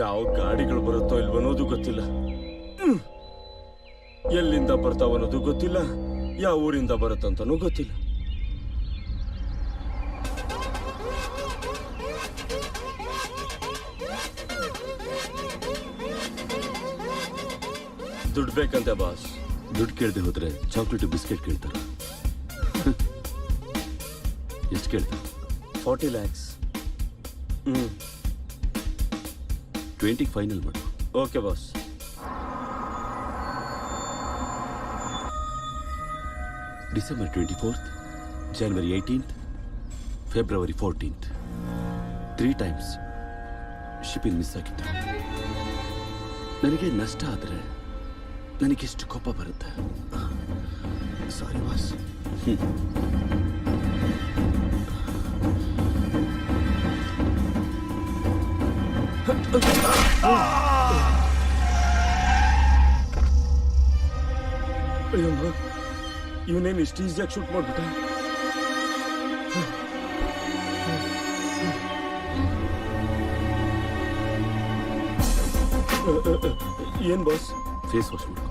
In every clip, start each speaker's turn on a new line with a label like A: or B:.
A: ಯಾವ ಗಾಡಿಗಳು ಬರುತ್ತೋ ಇಲ್ವೋ ಅನ್ನೋದು ಗೊತ್ತಿಲ್ಲ. ಎಲ್ಲಿಂದ ಬರ್ತಾವ ಅನ್ನೋದು ಗೊತ್ತಿಲ್ಲ, ಯಾವ ಊರಿಂದ ಬರುತ್ತಂತನೂ ಗೊತ್ತಿಲ್ಲ. ದುಡ್ಡು ಬೇಕಂತೆ ಬಾಸ್.
B: ದುಡ್ಡು ಕೇಳದೆ ಹೋದ್ರೆ ಚಾಕ್ಲೇಟ್ ಬಿಸ್ಕೆಟ್ ಕೇಳ್ತಾರೆ. ಎಷ್ಟು ಕೇಳ್ತಾರೆ?
A: 40 lakhs.
B: 20 ಫೈನಲ್ ಮಾಡು.
A: Okay boss.
B: December 24th, January 18th, February 14th. 3 times shipping miss ಆಗಿತ್ತು. ನನಗೆ ನಷ್ಟ ಆದರೆ ನನಗೆಷ್ಟು ಕೋಪ ಬರುತ್ತೆ.
A: Sorry boss. ಅಯ್ಯಮ್ಮ, ಇವನೇನು ಇಷ್ಟು ಈಸಿಯಾಗಿ ಶೂಟ್ ಮಾಡ್ಬಿಟ್ಟ? ಏನ್ ಬಾಸ್?
B: ಫೇಸ್ ವಾಶ್ ಮಾಡ್ಕೊ.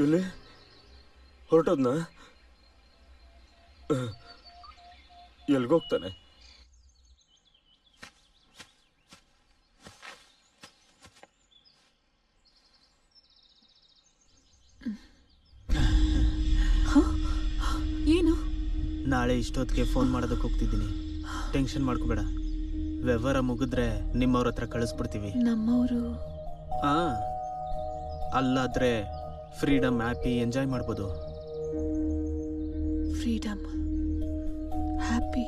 A: ಇಲ್ಲಿ ಹೊರಟೋದ್ನ? ಎಲ್ಗೋಗ್ತಾನೆ?
C: ಏನು?
D: ನಾಳೆ ಇಷ್ಟೊತ್ತಿಗೆ ಫೋನ್ ಮಾಡೋದಕ್ಕೆ ಹೋಗ್ತಿದ್ದೀನಿ. ಟೆನ್ಷನ್ ಮಾಡ್ಕೋಬೇಡ. ವ್ಯವಹಾರ ಮುಗಿದ್ರೆ ನಿಮ್ಮವ್ರ ಹತ್ರ ಕಳಿಸ್ಬಿಡ್ತೀವಿ.
C: ನಮ್ಮವರು
D: ಅಲ್ಲಾದ್ರೆ ಫ್ರೀಡಮ್ ಹ್ಯಾಪಿ ಎಂಜಾಯ್ ಮಾಡ್ಬೋದು.
C: Freedom happy.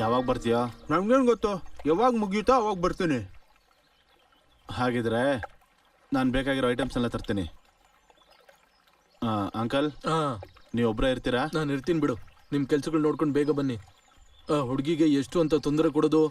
B: ಯಾವಾಗ ಬರ್ತೀಯಾ?
D: ನಮ್ಗೇನು ಗೊತ್ತು, ಯಾವಾಗ ಮುಗಿಯುತ್ತೋ ಅವಾಗ ಬರ್ತೀನಿ.
B: ಹಾಗಿದ್ರೆ ನಾನು ಬೇಕಾಗಿರೋ ಐಟಮ್ಸ್ ಎಲ್ಲ ತರ್ತೀನಿ. ಅಂಕಲ್, ನೀವು ಒಬ್ಬರೇ ಇರ್ತೀರಾ?
E: ನಾನು ಇರ್ತೀನಿ ಬಿಡು. ನಿಮ್ಮ ಕೆಲ್ಸಗಳು ನೋಡ್ಕೊಂಡು ಬೇಗ ಬನ್ನಿ. ಹುಡುಗಿಗೆ ಎಷ್ಟು ಅಂತ ತೊಂದರೆ ಕೊಡೋದು?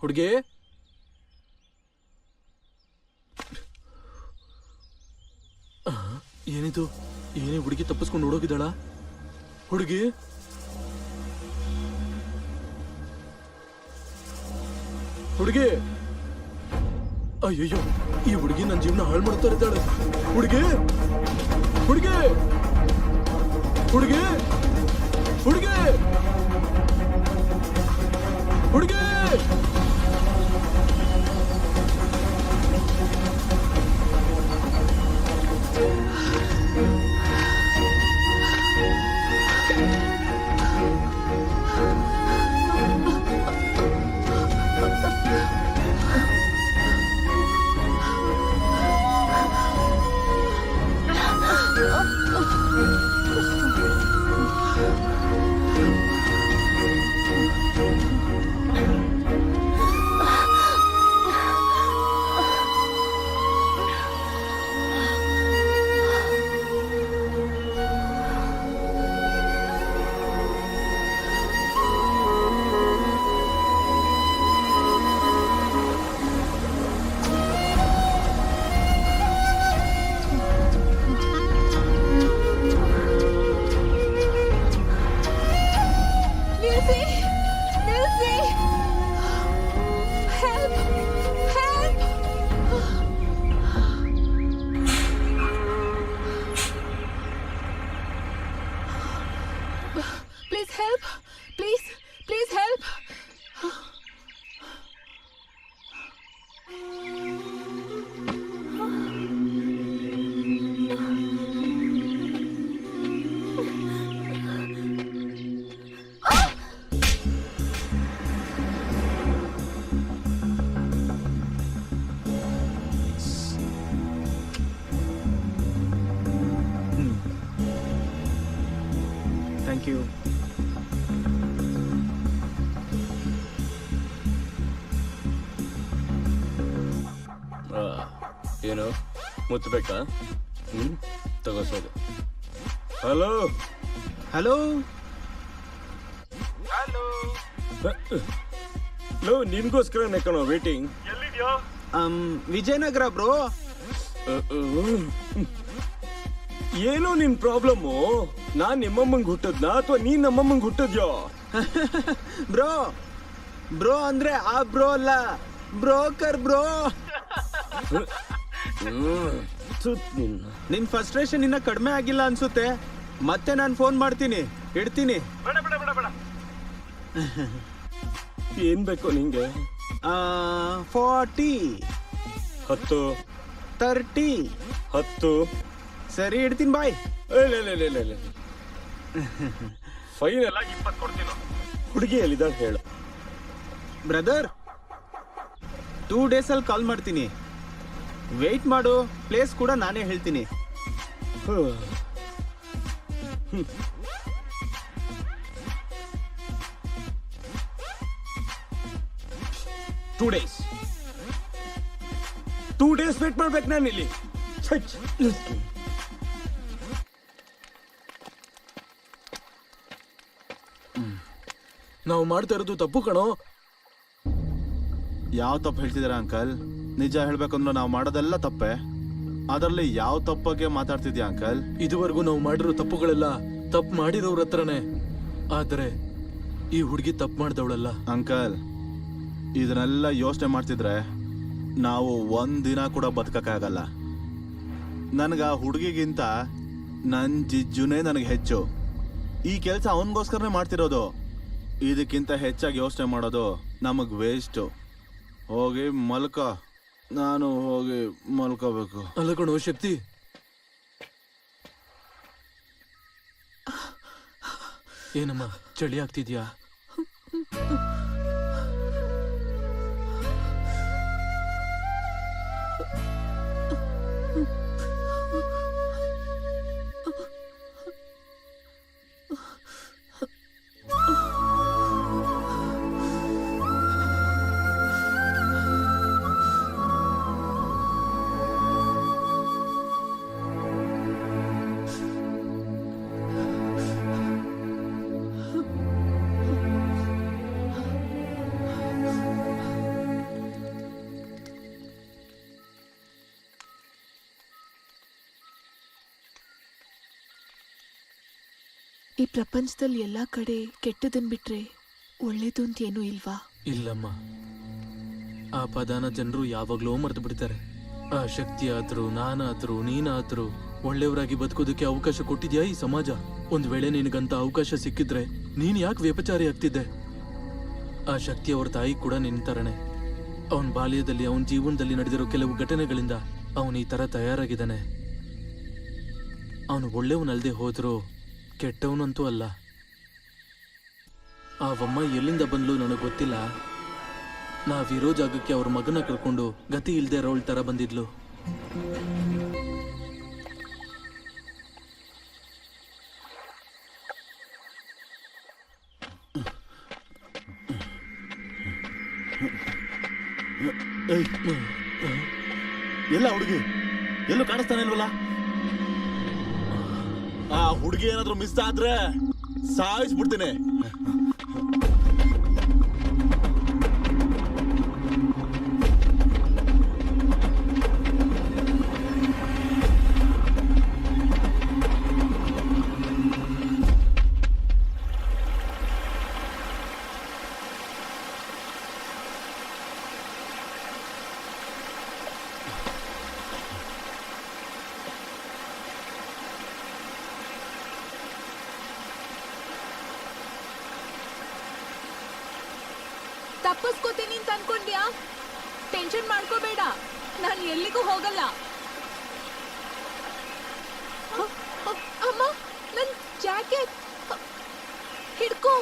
E: ಹುಡುಗಿ, ಏನಿದು? ಏನೇ ಹುಡುಗಿ ತಪ್ಪಿಸ್ಕೊಂಡು ಓಡೋಗಿದ್ದಾಳ? ಹುಡುಗಿ ಹುಡುಗಿ ಅಯ್ಯಯ್ಯೋ, ಈ ಹುಡುಗಿ ನನ್ನ ಜೀವನ ಹಾಳು ಮಾಡ್ತಾ ಇದ್ದಾಳೆ. ಹುಡುಗಿ ಹುಡುಗಿ ಹುಡುಗಿ ಹುಡುಗಿ ಹುಡುಗಿ
C: please help, please please help.
D: Thank you.
A: ಏನು ಮುತ್ತಬೇಕಾ? ತಗೋಸೋದು. Hello
D: hello.
A: ಲೋ, ನಿನ್ಗೋಸ್ಕರನೇ ಕಣೋ ವೇಟಿಂಗ್.
D: ವಿಜಯನಗರ ಬ್ರೋ.
A: ಏನೋ ನಿನ್ ಪ್ರಾಬ್ಲಮ್ಮು? ನಾನ್ ನಿಮ್ಮಮ್ಮಂಗ್ ಹುಟ್ಟದ್ನಾ ಅಥವಾ ನೀನ್ ನಮ್ಮಮ್ಮಂಗ್ ಹುಟ್ಟದ್ಯೋ?
D: ಬ್ರೋ ಬ್ರೋ ಅಂದ್ರೆ ಆ ಬ್ರೋ ಅಲ್ಲ, ಬ್ರೋಕರ್ ಬ್ರೋ. ನಿನ್ ಫ್ರಸ್ಟ್ರೇಷನ್ ಇನ್ನ ಕಡಿಮೆ ಆಗಿಲ್ಲ ಅನ್ಸುತ್ತೆ. ಮತ್ತೆ ನಾನು ಫೋನ್ ಮಾಡ್ತೀನಿ, ಇಡ್ತೀನಿ.
A: ಏನ್ ಬೇಕು ನಿಂಗೆ?
D: 40
A: 10
D: 30.
A: 10.
D: ಸರಿ, ಇಡ್ತೀನಿ, ಬಾಯ್.
A: ಫೈನಲ್ ಆಗಿ 20 ಕೊಡ್ತೀನಿ. ಹುಡುಗಿ ಎಲ್ಲಿದ್ದಾಳೆ ಹೇಳು.
D: ಬ್ರದರ್, 2 days ಅಲ್ಲಿ ಕಾಲ್ ಮಾಡ್ತೀನಿ, ವೆಯ್ಟ್ ಮಾಡು. ಪ್ಲೇಸ್ ಕೂಡ ನಾನೇ ಹೇಳ್ತೀನಿ.
A: ಟೂ ಡೇಸ್ ವೇಟ್ ಮಾಡ್ಬೇಕು ನಾನು ಇಲ್ಲಿ.
E: ನಾವು ಮಾಡ್ತಾ ಇರೋದು ತಪ್ಪು ಕಣೋ.
B: ಯಾವ ತಪ್ಪು ಹೇಳ್ತಿದ್ದೀರಾ ಅಂಕಲ್? ನಿಜ ಹೇಳ್ಬೇಕಂದ್ರೆ ನಾವು ಮಾಡೋದೆಲ್ಲ ತಪ್ಪೆ. ಅದರಲ್ಲಿ ಯಾವ ತಪ್ಪಗೆ ಮಾತಾಡ್ತಿದ್ಯಾ ಅಂಕಲ್?
E: ಇದುವರೆಗೂ ನಾವು ಮಾಡಿರೋ ತಪ್ಪುಗಳೆಲ್ಲ ತಪ್ಪು ಮಾಡಿರೋರ ಹತ್ರನೇ. ಆದ್ರೆ ಈ ಹುಡುಗಿ ತಪ್ಪು ಮಾಡ್ದವಳಲ್ಲ.
B: ಅಂಕಲ್, ಇದನ್ನೆಲ್ಲ ಯೋಚನೆ ಮಾಡ್ತಿದ್ರೆ ನಾವು ಒಂದಿನ ಕೂಡ ಬದುಕಕ್ಕಾಗಲ್ಲ. ನನಗೆ ಆ ಹುಡುಗಿಗಿಂತ ನನ್ನ ಜಿಜ್ಜುನೇ ನನಗೆ ಹೆಚ್ಚು. ಈ ಕೆಲಸ ಅವನಿಗೋಸ್ಕರನೇ ಮಾಡ್ತಿರೋದು. ಇದಕ್ಕಿಂತ ಹೆಚ್ಚಾಗಿ ಯೋಚನೆ ಮಾಡೋದು ನಮಗೆ ವೇಸ್ಟು. ಹೋಗಿ ಮಲ್ಕ. ನಾನು ಹೋಗಿ ಮಲ್ಕೋಬೇಕು.
E: ಅಲ್ಲ ಕಣೋ ಶಕ್ತಿ, ಏನಮ್ಮ ಚಳಿ ಆಗ್ತಿದ್ಯಾ?
C: ಈ ಪ್ರಪಂಚದಲ್ಲಿ ಎಲ್ಲಾ ಕಡೆ ಕೆಟ್ಟದನ್ ಬಿಟ್ರೆ ಒಳ್ಳೇದು ಅಂತ ಏನೂ ಇಲ್ವಾ?
E: ಇಲ್ಲಮ್ಮ, ಆ ಪದಾನ ಜನರು ಯಾವಾಗ್ಲೂ ಮರೆತು ಬಿಡ್ತಾರೆ. ಆ ಶಕ್ತಿ ಆದ್ರೂ, ನಾನಾದ್ರೂ, ನೀನಾದ್ರೂ ಒಳ್ಳೆಯವರಾಗಿ ಬದುಕೋದಕ್ಕೆ ಅವಕಾಶ ಕೊಟ್ಟಿದ್ಯಾ ಈ ಸಮಾಜ? ಒಂದ್ ವೇಳೆ ನಿನಗಂತ ಅವಕಾಶ ಸಿಕ್ಕಿದ್ರೆ ನೀನ್ ಯಾಕೆ ವ್ಯಪಚಾರಿ ಆಗ್ತಿದ್ದೆ? ಆ ಶಕ್ತಿ ಅವ್ರ ತಾಯಿ ಕೂಡ ನಿನ್ ತರನೇ. ಅವನ್ ಬಾಲ್ಯದಲ್ಲಿ, ಅವನ ಜೀವನದಲ್ಲಿ ನಡೆದಿರೋ ಕೆಲವು ಘಟನೆಗಳಿಂದ ಅವನು ಈ ತರ ತಯಾರಾಗಿದ್ದಾನೆ. ಅವನು ಒಳ್ಳೆಯವನಲ್ದೆ ಹೋದ್ರು ಕೆಟ್ಟವನಂತೂ ಅಲ್ಲ. ಆವಮ್ಮ ಎಲ್ಲಿಂದ ಬಂದ್ಲು ನನಗೆ ಗೊತ್ತಿಲ್ಲ. ನಾವಿರೋ ಜಾಗಕ್ಕೆ ಅವ್ರ ಮಗನ ಕಳ್ಕೊಂಡು ಗತಿ ಇಲ್ದೇ ಇರೋಳ್ ತರ ಬಂದಿದ್ಲು.
B: ಎಲ್ಲ ಹುಡುಗಿ ಎಲ್ಲೂ ಕಾಣಿಸ್ತಾನೆ ಇಲ್ವಲ್ಲ? ಆ ಹುಡುಗಿ ಏನಾದ್ರೂ ಮಿಸ್ ಆದ್ರೆ ಸಾಯಿಸ್ಬಿಡ್ತೀನಿ.
C: ತಪ್ಪಿಸ್ಕೋತೀನಿ ಅಂತ ಅನ್ಕೊಂಡ್ಯಾ? ಟೆನ್ಷನ್ ಮಾಡ್ಕೋಬೇಡ, ನಾನು ಎಲ್ಲಿಗೂ ಹೋಗಲ್ಲ. ಅಮ್ಮ, ನನ್ ಜಾಕೆಟ್ ಹಿಡ್ಕೋ.